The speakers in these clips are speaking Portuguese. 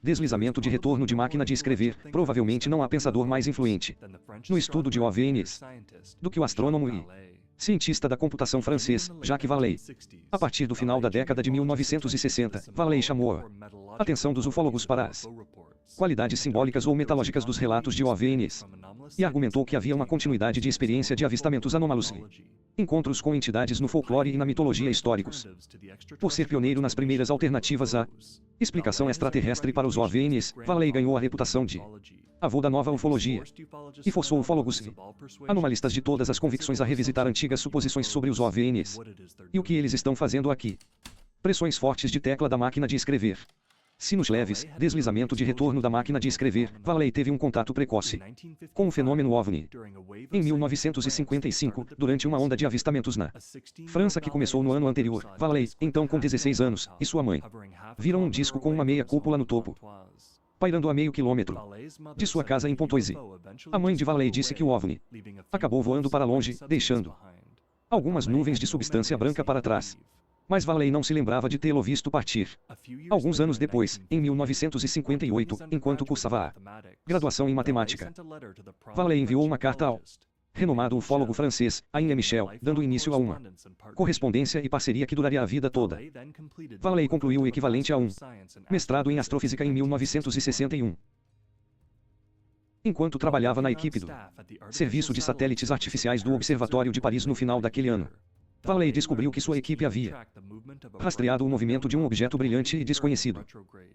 Deslizamento de retorno de máquina de escrever. Provavelmente não há pensador mais influente no estudo de OVNIs do que o astrônomo e cientista da computação francês, Jacques Vallée. A partir do final da década de 1960, Vallée chamou a atenção dos ufólogos para as qualidades simbólicas ou metalógicas dos relatos de OVNIs e argumentou que havia uma continuidade de experiência de avistamentos anômalos e encontros com entidades no folclore e na mitologia históricos. Por ser pioneiro nas primeiras alternativas à explicação extraterrestre para os OVNIs, Vallée ganhou a reputação de avô da nova ufologia e forçou ufólogos e anomalistas de todas as convicções a revisitar antigas suposições sobre os OVNIs e o que eles estão fazendo aqui. Pressões fortes de tecla da máquina de escrever. Sinos leves, deslizamento de retorno da máquina de escrever. Vallée teve um contato precoce com o fenômeno OVNI em 1955, durante uma onda de avistamentos na França que começou no ano anterior. Vallée, então com 16 anos, e sua mãe viram um disco com uma meia cúpula no topo, pairando a meio quilômetro de sua casa em Pontoise. A mãe de Vallée disse que o OVNI acabou voando para longe, deixando algumas nuvens de substância branca para trás. Mas Vallée não se lembrava de tê-lo visto partir. Alguns anos depois, em 1958, enquanto cursava a graduação em matemática, Vallée enviou uma carta ao renomado ufólogo francês, Aimé Michel, dando início a uma correspondência e parceria que duraria a vida toda. Vallée concluiu o equivalente a um mestrado em astrofísica em 1961. Enquanto trabalhava na equipe do Serviço de Satélites Artificiais do Observatório de Paris no final daquele ano, Vallée descobriu que sua equipe havia rastreado o movimento de um objeto brilhante e desconhecido,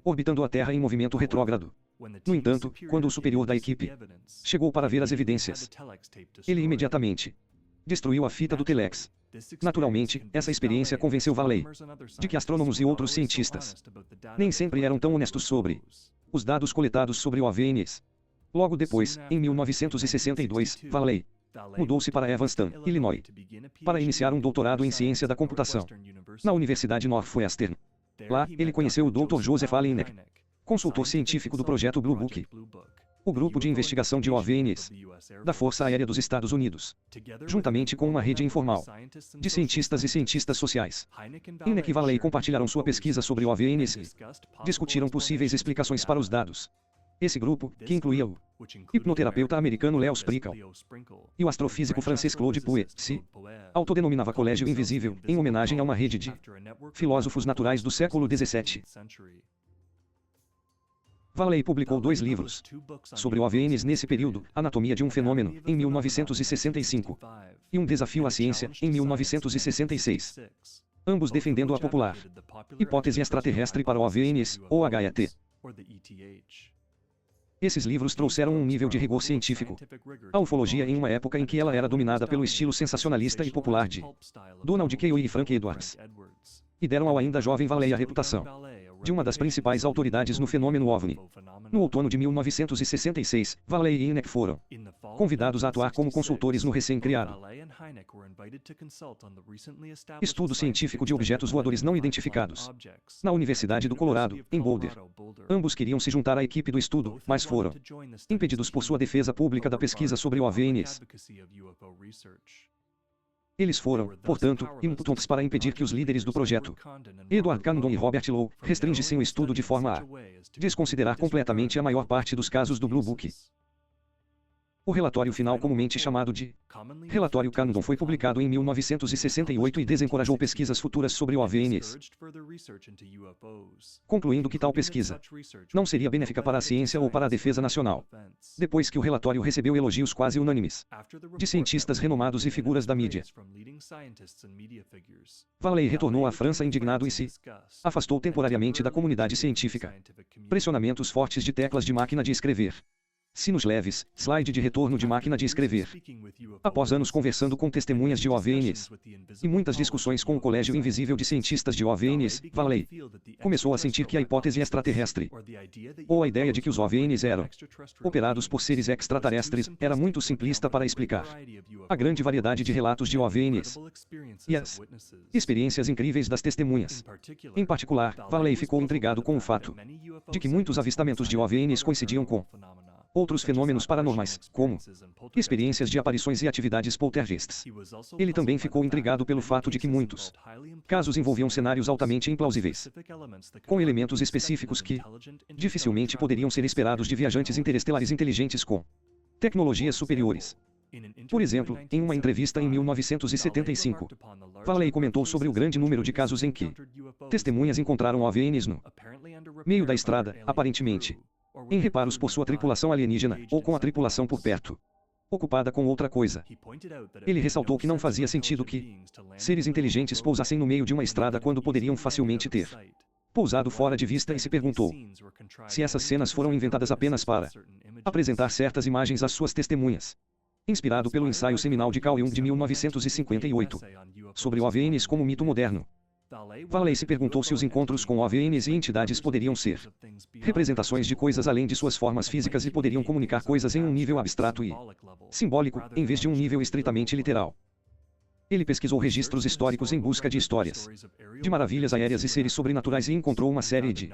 orbitando a Terra em movimento retrógrado. No entanto, quando o superior da equipe chegou para ver as evidências, ele imediatamente destruiu a fita do telex. Naturalmente, essa experiência convenceu Vallée de que astrônomos e outros cientistas nem sempre eram tão honestos sobre os dados coletados sobre OVNIs. Logo depois, em 1962, Vallée mudou-se para Evanston, Illinois, para iniciar um doutorado em ciência da computação na Universidade Northwestern. Lá, ele conheceu o Dr. Joseph A. Hynek, consultor científico do projeto Blue Book, o grupo de investigação de OVNIs da Força Aérea dos Estados Unidos, juntamente com uma rede informal de cientistas e cientistas sociais. Hynek e Vallée compartilharam sua pesquisa sobre OVNIs e discutiram possíveis explicações para os dados. Esse grupo, que incluía o hipnoterapeuta americano Leo Sprinkle e o astrofísico francês Claude Puet, se autodenominava Colégio Invisível, em homenagem a uma rede de filósofos naturais do século XVII. Vallée publicou 2 livros sobre OVNIs nesse período, Anatomia de um Fenômeno, em 1965, e Um Desafio à Ciência, em 1966. Ambos defendendo a popular hipótese extraterrestre para OVNIs, ou HET. Esses livros trouxeram um nível de rigor científico à ufologia em uma época em que ela era dominada pelo estilo sensacionalista e popular de Donald Kaye e Frank Edwards, e deram ao ainda jovem Vallée a reputação de uma das principais autoridades no fenômeno OVNI. No outono de 1966, Vallée e Hynek foram convidados a atuar como consultores no recém-criado estudo científico de objetos voadores não identificados na Universidade do Colorado, em Boulder. Ambos queriam se juntar à equipe do estudo, mas foram impedidos por sua defesa pública da pesquisa sobre OVNIs. Eles foram, portanto, impotentes para impedir que os líderes do projeto, Edward Condon e Robert Lowe, restringissem o estudo de forma a desconsiderar completamente a maior parte dos casos do Blue Book. O relatório final, comumente chamado de Relatório Condon, foi publicado em 1968 e desencorajou pesquisas futuras sobre OVNIs, concluindo que tal pesquisa não seria benéfica para a ciência ou para a defesa nacional. Depois que o relatório recebeu elogios quase unânimes de cientistas renomados e figuras da mídia, Vallée retornou à França indignado e se afastou temporariamente da comunidade científica. Pressionamentos fortes de teclas de máquina de escrever. Sinos leves, slide de retorno de máquina de escrever. Após anos conversando com testemunhas de OVNIs e muitas discussões com o Colégio Invisível de Cientistas de OVNIs, Vallée começou a sentir que a hipótese extraterrestre, ou a ideia de que os OVNIs eram operados por seres extraterrestres, era muito simplista para explicar a grande variedade de relatos de OVNIs e as experiências incríveis das testemunhas. Em particular, Vallée ficou intrigado com o fato de que muitos avistamentos de OVNIs coincidiam com outros fenômenos paranormais, como experiências de aparições e atividades poltergeists. Ele também ficou intrigado pelo fato de que muitos casos envolviam cenários altamente implausíveis, com elementos específicos que dificilmente poderiam ser esperados de viajantes interestelares inteligentes com tecnologias superiores. Por exemplo, em uma entrevista em 1975, Valley comentou sobre o grande número de casos em que testemunhas encontraram OVNIs no meio da estrada, aparentemente em reparos por sua tripulação alienígena, ou com a tripulação por perto, ocupada com outra coisa. Ele ressaltou que não fazia sentido que seres inteligentes pousassem no meio de uma estrada quando poderiam facilmente ter pousado fora de vista e se perguntou se essas cenas foram inventadas apenas para apresentar certas imagens às suas testemunhas. Inspirado pelo ensaio seminal de Carl Jung de 1958, sobre OVNIs como mito moderno, Valley se perguntou se os encontros com OVNIs e entidades poderiam ser representações de coisas além de suas formas físicas e poderiam comunicar coisas em um nível abstrato e simbólico, em vez de um nível estritamente literal. Ele pesquisou registros históricos em busca de histórias de maravilhas aéreas e seres sobrenaturais e encontrou uma série de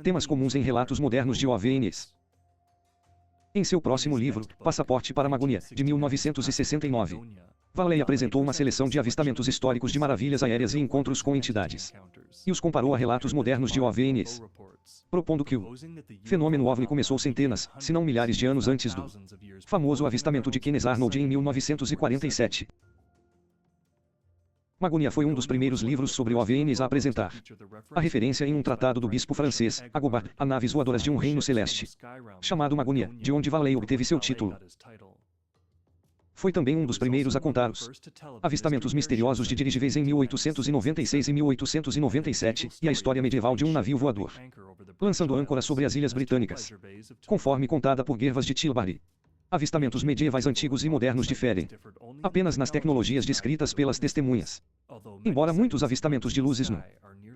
temas comuns em relatos modernos de OVNIs. Em seu próximo livro, Passaporte para Magonia, de 1969, Valley apresentou uma seleção de avistamentos históricos de maravilhas aéreas e encontros com entidades, e os comparou a relatos modernos de OVNIs, propondo que o fenômeno OVNI começou centenas, se não milhares de anos antes do famoso avistamento de Kenneth Arnold em 1947. Magonia foi um dos primeiros livros sobre OVNIs a apresentar a referência em um tratado do bispo francês, Agobard, a naves voadoras de um reino celeste, chamado Magonia, de onde Valley obteve seu título. Foi também um dos primeiros a contar os avistamentos misteriosos de dirigíveis em 1896 e 1897, e a história medieval de um navio voador, lançando âncora sobre as Ilhas Britânicas, conforme contada por Gervas de Tilbury. Avistamentos medievais antigos e modernos diferem apenas nas tecnologias descritas pelas testemunhas. Embora muitos avistamentos de luzes no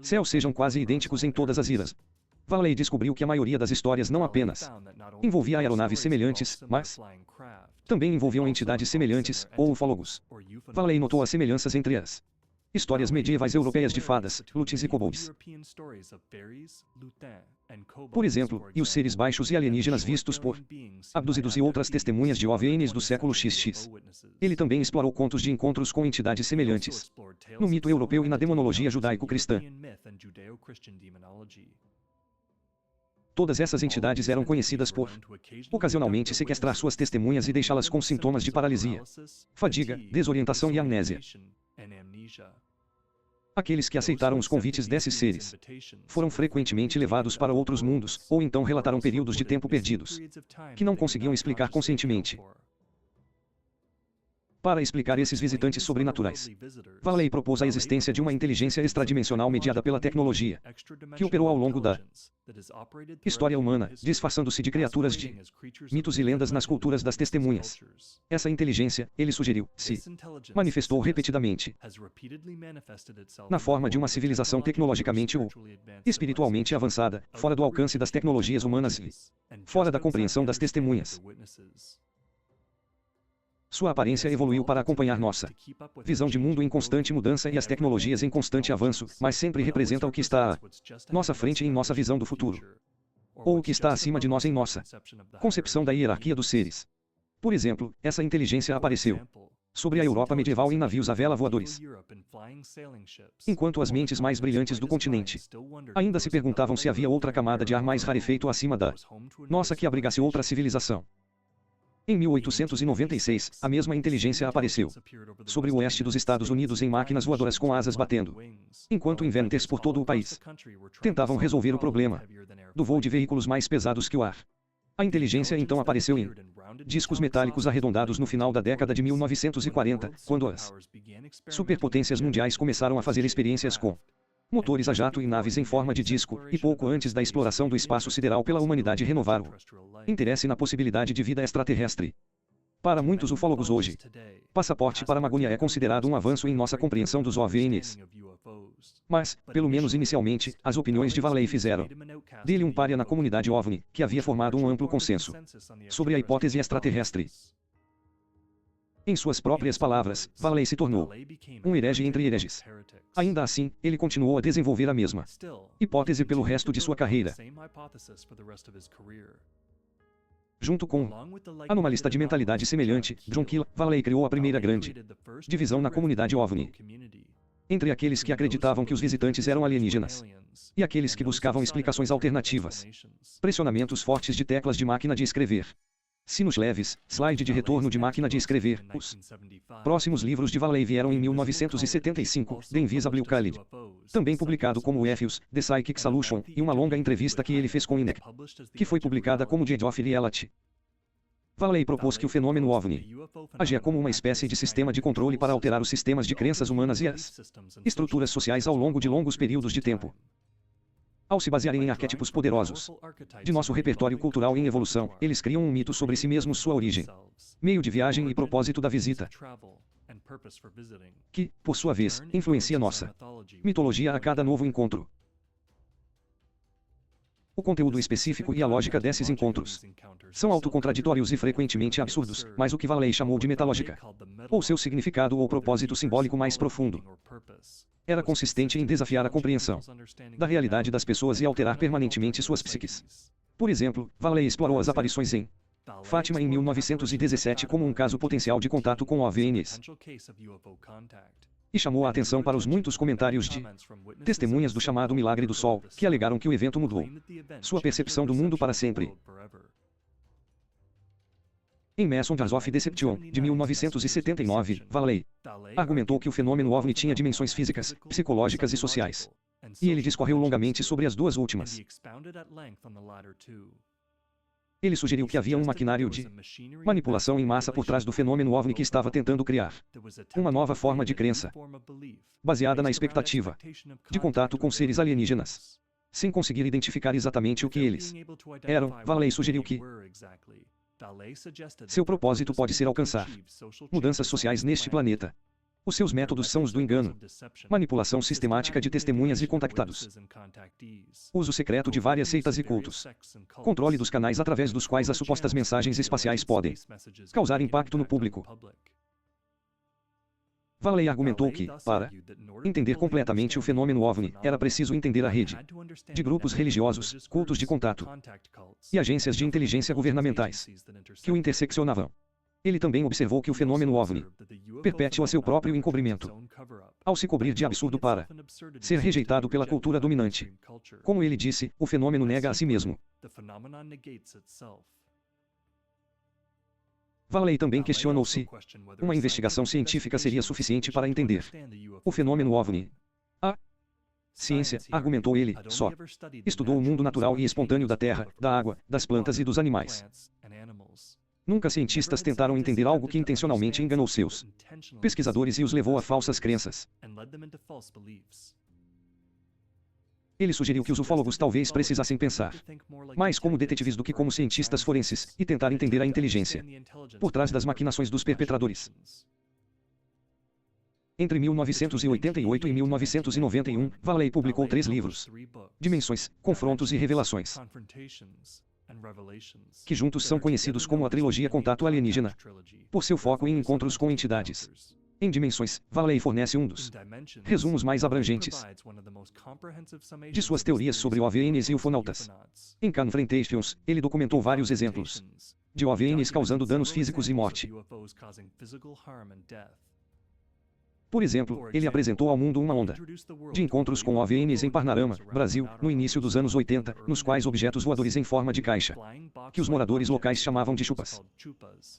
céu sejam quase idênticos em todas as eras, Valley descobriu que a maioria das histórias não apenas envolvia aeronaves semelhantes, mas também envolviam entidades semelhantes, ou ufólogos. Valley notou as semelhanças entre as histórias medievais europeias de fadas, lutins e kobolds, por exemplo, e os seres baixos e alienígenas vistos por abduzidos e outras testemunhas de OVNIs do século XX. Ele também explorou contos de encontros com entidades semelhantes no mito europeu e na demonologia judaico-cristã. Todas essas entidades eram conhecidas por ocasionalmente sequestrar suas testemunhas e deixá-las com sintomas de paralisia, fadiga, desorientação e amnésia. Aqueles que aceitaram os convites desses seres foram frequentemente levados para outros mundos, ou então relataram períodos de tempo perdidos, que não conseguiam explicar conscientemente. Para explicar esses visitantes sobrenaturais, Valley propôs a existência de uma inteligência extradimensional mediada pela tecnologia, que operou ao longo da história humana, disfarçando-se de criaturas de mitos e lendas nas culturas das testemunhas. Essa inteligência, ele sugeriu, se manifestou repetidamente na forma de uma civilização tecnologicamente ou espiritualmente avançada, fora do alcance das tecnologias humanas e fora da compreensão das testemunhas. Sua aparência evoluiu para acompanhar nossa visão de mundo em constante mudança e as tecnologias em constante avanço, mas sempre representa o que está à nossa frente em nossa visão do futuro, ou o que está acima de nós em nossa concepção da hierarquia dos seres. Por exemplo, essa inteligência apareceu sobre a Europa medieval em navios à vela voadores, enquanto as mentes mais brilhantes do continente ainda se perguntavam se havia outra camada de ar mais rarefeito acima da nossa que abrigasse outra civilização. Em 1896, a mesma inteligência apareceu sobre o oeste dos Estados Unidos em máquinas voadoras com asas batendo, enquanto inventores por todo o país tentavam resolver o problema do voo de veículos mais pesados que o ar. A inteligência então apareceu em discos metálicos arredondados no final da década de 1940, quando as superpotências mundiais começaram a fazer experiências com motores a jato e naves em forma de disco, e pouco antes da exploração do espaço sideral pela humanidade renovaram o interesse na possibilidade de vida extraterrestre. Para muitos ufólogos hoje, Passaporte para Magonia é considerado um avanço em nossa compreensão dos OVNIs. Mas, pelo menos inicialmente, as opiniões de Valley fizeram dele um pária na comunidade OVNI, que havia formado um amplo consenso sobre a hipótese extraterrestre. Em suas próprias palavras, Valley se tornou um herege entre hereges. Ainda assim, ele continuou a desenvolver a mesma hipótese pelo resto de sua carreira. Junto com anomalista de mentalidade semelhante, John Keel, Valley criou a primeira grande divisão na comunidade OVNI. Entre aqueles que acreditavam que os visitantes eram alienígenas e aqueles que buscavam explicações alternativas. Pressionamentos fortes de teclas de máquina de escrever. Sinos leves, slide de retorno de máquina de escrever. Os próximos livros de Valley vieram em 1975, The Invisible Khalid. Também publicado como Epheus, The Psychic Solution, e uma longa entrevista que ele fez com Inek, que foi publicada como The of Reality. Valley propôs que o fenômeno OVNI agia como uma espécie de sistema de controle para alterar os sistemas de crenças humanas e as estruturas sociais ao longo de longos períodos de tempo. Ao se basearem em arquétipos poderosos de nosso repertório cultural em evolução, eles criam um mito sobre si mesmos, sua origem, meio de viagem e propósito da visita, que, por sua vez, influencia nossa mitologia a cada novo encontro. O conteúdo específico e a lógica desses encontros são autocontraditórios e frequentemente absurdos, mas o que Valley chamou de metalógica, ou seu significado ou propósito simbólico mais profundo, era consistente em desafiar a compreensão da realidade das pessoas e alterar permanentemente suas psiques. Por exemplo, Valley explorou as aparições em Fátima em 1917 como um caso potencial de contato com OVNIs. E chamou a atenção para os muitos comentários de testemunhas do chamado Milagre do Sol, que alegaram que o evento mudou sua percepção do mundo para sempre. Em Messengers of Deception, de 1979, Valley argumentou que o fenômeno OVNI tinha dimensões físicas, psicológicas e sociais. E ele discorreu longamente sobre as duas últimas. Ele sugeriu que havia um maquinário de manipulação em massa por trás do fenômeno OVNI que estava tentando criar uma nova forma de crença, baseada na expectativa de contato com seres alienígenas. Sem conseguir identificar exatamente o que eles eram, Valley sugeriu que seu propósito pode ser alcançar mudanças sociais neste planeta. Os seus métodos são os do engano, manipulação sistemática de testemunhas e contactados, uso secreto de várias seitas e cultos, controle dos canais através dos quais as supostas mensagens espaciais podem causar impacto no público. Valley argumentou que, para entender completamente o fenômeno OVNI, era preciso entender a rede de grupos religiosos, cultos de contato e agências de inteligência governamentais que o interseccionavam. Ele também observou que o fenômeno OVNI perpetua seu próprio encobrimento, ao se cobrir de absurdo para ser rejeitado pela cultura dominante. Como ele disse, o fenômeno nega a si mesmo. Valley também questionou se uma investigação científica seria suficiente para entender o fenômeno OVNI. A ciência, argumentou ele, só estudou o mundo natural e espontâneo da terra, da água, das plantas e dos animais. Nunca cientistas tentaram entender algo que intencionalmente enganou seus pesquisadores e os levou a falsas crenças. Ele sugeriu que os ufólogos talvez precisassem pensar mais como detetives do que como cientistas forenses, e tentar entender a inteligência por trás das maquinações dos perpetradores. Entre 1988 e 1991, Valley publicou 3 livros: Dimensões, Confrontos e Revelações, que juntos são conhecidos como a trilogia Contato Alienígena, por seu foco em encontros com entidades. Em Dimensões, Valley fornece um dos resumos mais abrangentes de suas teorias sobre OVNIs e ufonautas. Em Confrontations, ele documentou vários exemplos de OVNIs causando danos físicos e morte. Por exemplo, ele apresentou ao mundo uma onda de encontros com OVNIs em Parnarama, Brasil, no início dos anos 80, nos quais objetos voadores em forma de caixa, que os moradores locais chamavam de chupas,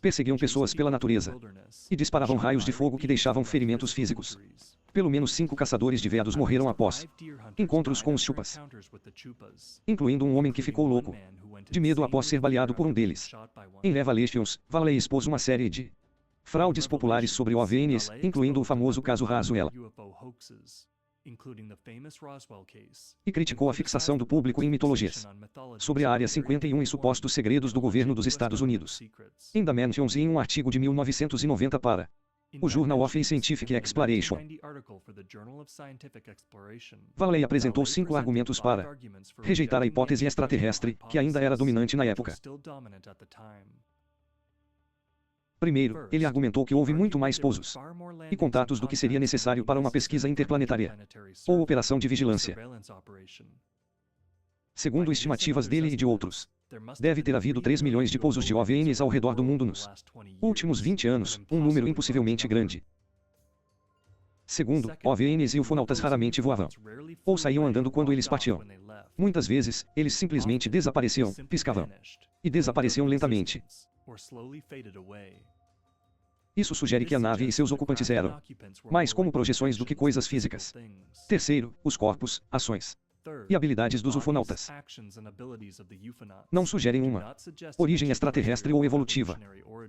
perseguiam pessoas pela natureza e disparavam raios de fogo que deixavam ferimentos físicos. Pelo menos 5 caçadores de veados morreram após encontros com os chupas, incluindo um homem que ficou louco de medo após ser baleado por um deles. Em Revelations, Valley expôs uma série de fraudes populares sobre OVNIs, incluindo o famoso caso Roswell, e criticou a fixação do público em mitologias sobre a Área 51 e supostos segredos do governo dos Estados Unidos. Em Dimensions e em um artigo de 1990 para o Journal of Scientific Exploration, Valley apresentou 5 argumentos para rejeitar a hipótese extraterrestre, que ainda era dominante na época. Primeiro, ele argumentou que houve muito mais pousos e contatos do que seria necessário para uma pesquisa interplanetária ou operação de vigilância. Segundo estimativas dele e de outros Deve ter havido 3 milhões de pousos de OVNIs ao redor do mundo nos últimos 20 anos, um número impossivelmente grande. Segundo, OVNIs e ufonautas raramente voavam, ou saíam andando quando eles partiam. Muitas vezes, eles simplesmente desapareciam, piscavam, e desapareciam lentamente. Isso sugere que a nave e seus ocupantes eram mais como projeções do que coisas físicas. Terceiro, os corpos, ações e habilidades dos ufonautas não sugerem uma origem extraterrestre ou evolutiva.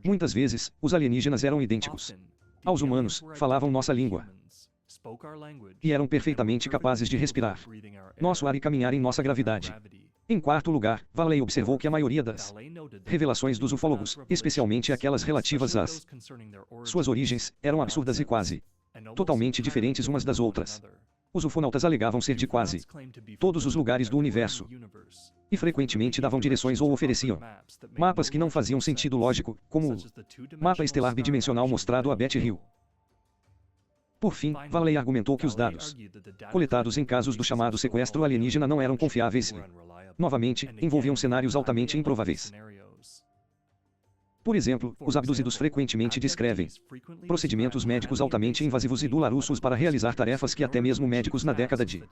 Muitas vezes, os alienígenas eram idênticos aos humanos, falavam nossa língua e eram perfeitamente capazes de respirar nosso ar e caminhar em nossa gravidade. Em quarto lugar, Valley observou que a maioria das revelações dos ufólogos, especialmente aquelas relativas às suas origens, eram absurdas e quase totalmente diferentes umas das outras. Os ufonautas alegavam ser de quase todos os lugares do universo e frequentemente davam direções ou ofereciam mapas que não faziam sentido lógico, como o mapa estelar bidimensional mostrado a Betty Hill. Por fim, Valley argumentou que os dados coletados em casos do chamado sequestro alienígena não eram confiáveis e, novamente, envolviam cenários altamente improváveis. Por exemplo, os abduzidos frequentemente descrevem procedimentos médicos altamente invasivos e dolorosos para realizar tarefas que até mesmo médicos na década de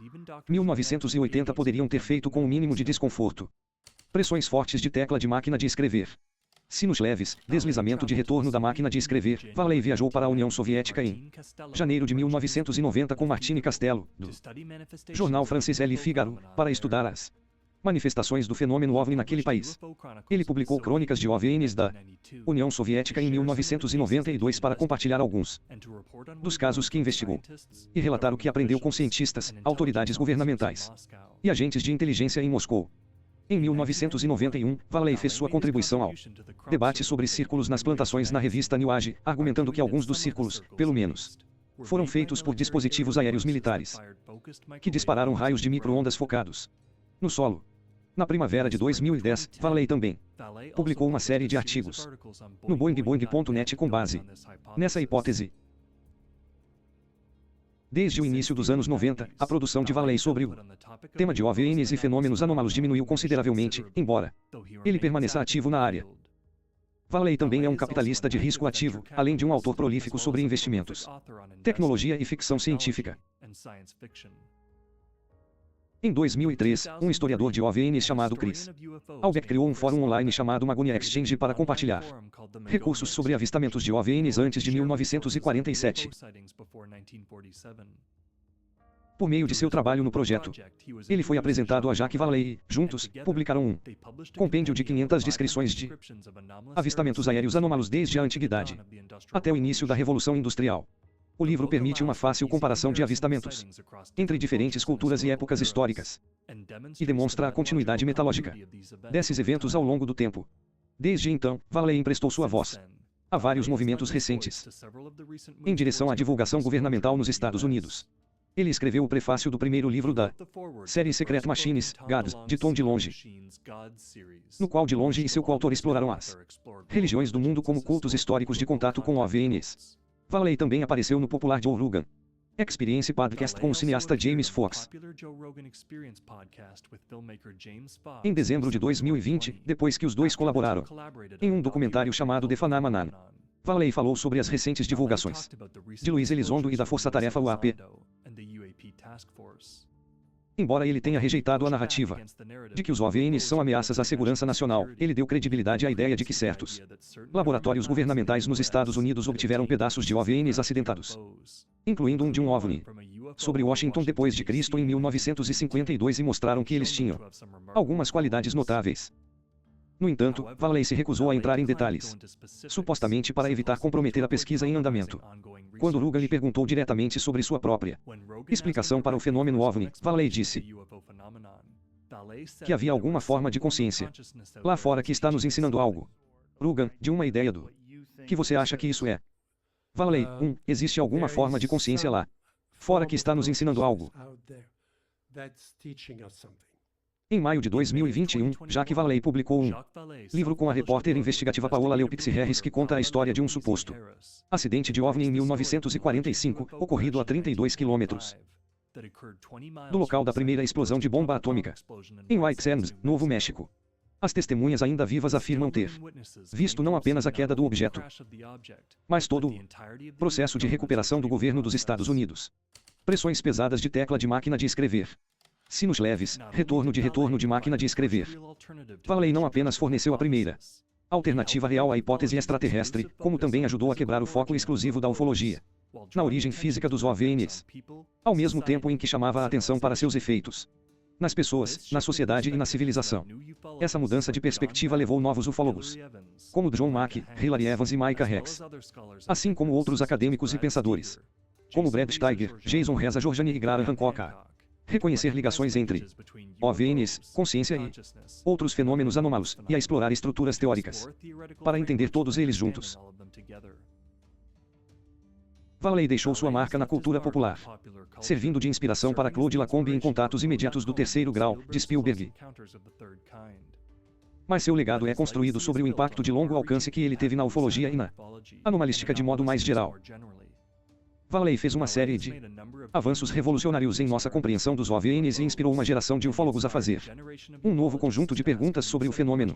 1980 poderiam ter feito com o mínimo de desconforto. Pressões fortes de tecla de máquina de escrever. Sinos leves, deslizamento de retorno da máquina de escrever. Valley viajou para a União Soviética em janeiro de 1990 com Martine Castello, do jornal francês Le Figaro, para estudar as manifestações do fenômeno OVNI naquele país. Ele publicou crônicas de OVNIs da União Soviética em 1992 para compartilhar alguns dos casos que investigou e relatar o que aprendeu com cientistas, autoridades governamentais e agentes de inteligência em Moscou. Em 1991, Valley fez sua contribuição ao debate sobre círculos nas plantações na revista New Age, argumentando que alguns dos círculos, pelo menos, foram feitos por dispositivos aéreos militares que dispararam raios de micro-ondas focados no solo. Na primavera de 2010, Valley também publicou uma série de artigos no boingboing.net com base nessa hipótese. Desde o início dos anos 90, a produção de Valley sobre o tema de OVNIs e fenômenos anômalos diminuiu consideravelmente, embora ele permaneça ativo na área. Valley também é um capitalista de risco ativo, além de um autor prolífico sobre investimentos, tecnologia e ficção científica. Em 2003, um historiador de OVNIs chamado Chris Albeck criou um fórum online chamado Magonia Exchange para compartilhar recursos sobre avistamentos de OVNIs antes de 1947. Por meio de seu trabalho no projeto, ele foi apresentado a Jacques Valley e, juntos, publicaram um compêndio de 500 descrições de avistamentos aéreos anômalos desde a antiguidade até o início da Revolução Industrial. O livro permite uma fácil comparação de avistamentos entre diferentes culturas e épocas históricas e demonstra a continuidade metalógica desses eventos ao longo do tempo. Desde então, Valley emprestou sua voz a vários movimentos recentes em direção à divulgação governamental nos Estados Unidos. Ele escreveu o prefácio do primeiro livro da série Secret Machines, Gods, de Tom DeLonge, no qual DeLonge e seu coautor exploraram as religiões do mundo como cultos históricos de contato com OVNIs. Valley também apareceu no popular Joe Rogan Experience Podcast com o cineasta James Fox. Em dezembro de 2020, depois que os dois colaboraram em um documentário chamado The Phenomenon, Valley falou sobre as recentes divulgações de Luiz Elizondo e da Força-Tarefa UAP. Embora ele tenha rejeitado a narrativa de que os OVNIs são ameaças à segurança nacional, ele deu credibilidade à ideia de que certos laboratórios governamentais nos Estados Unidos obtiveram pedaços de OVNIs acidentados, incluindo um de um OVNI sobre Washington depois de Cristo em 1952 e mostraram que eles tinham algumas qualidades notáveis. No entanto, Valley se recusou a entrar em detalhes, supostamente para evitar comprometer a pesquisa em andamento. Quando Rogan lhe perguntou diretamente sobre sua própria explicação para o fenômeno OVNI, Valley disse que havia alguma forma de consciência lá fora que está nos ensinando algo. Rogan, de uma ideia do que você acha que isso é? Valley, existe alguma forma de consciência lá fora que está nos ensinando algo. Em maio de 2021, Jacques Valley publicou um livro com a repórter investigativa Paola Leopixi Harris que conta a história de um suposto acidente de OVNI em 1945, ocorrido a 32 quilômetros do local da primeira explosão de bomba atômica em White Sands, Novo México. As testemunhas ainda vivas afirmam ter visto não apenas a queda do objeto, mas todo o processo de recuperação do governo dos Estados Unidos. Pressões pesadas de tecla de máquina de escrever. Sinos leves, retorno de máquina de escrever. Valley não apenas forneceu a primeira alternativa real à hipótese extraterrestre, como também ajudou a quebrar o foco exclusivo da ufologia na origem física dos OVNIs, ao mesmo tempo em que chamava a atenção para seus efeitos nas pessoas, na sociedade e na civilização. Essa mudança de perspectiva levou novos ufólogos, como John Mack, Hilary Evans e Micah Rex, assim como outros acadêmicos e pensadores, como Brad Steiger, Jason Reza Georgiani e Graham Hancock, a reconhecer ligações entre OVNIs, consciência e outros fenômenos anômalos, e a explorar estruturas teóricas para entender todos eles juntos. Valley deixou sua marca na cultura popular, servindo de inspiração para Claude Lacombe em Contatos Imediatos do Terceiro Grau, de Spielberg. Mas seu legado é construído sobre o impacto de longo alcance que ele teve na ufologia e na anomalística de modo mais geral. Valley fez uma série de avanços revolucionários em nossa compreensão dos OVNIs e inspirou uma geração de ufólogos a fazer um novo conjunto de perguntas sobre o fenômeno.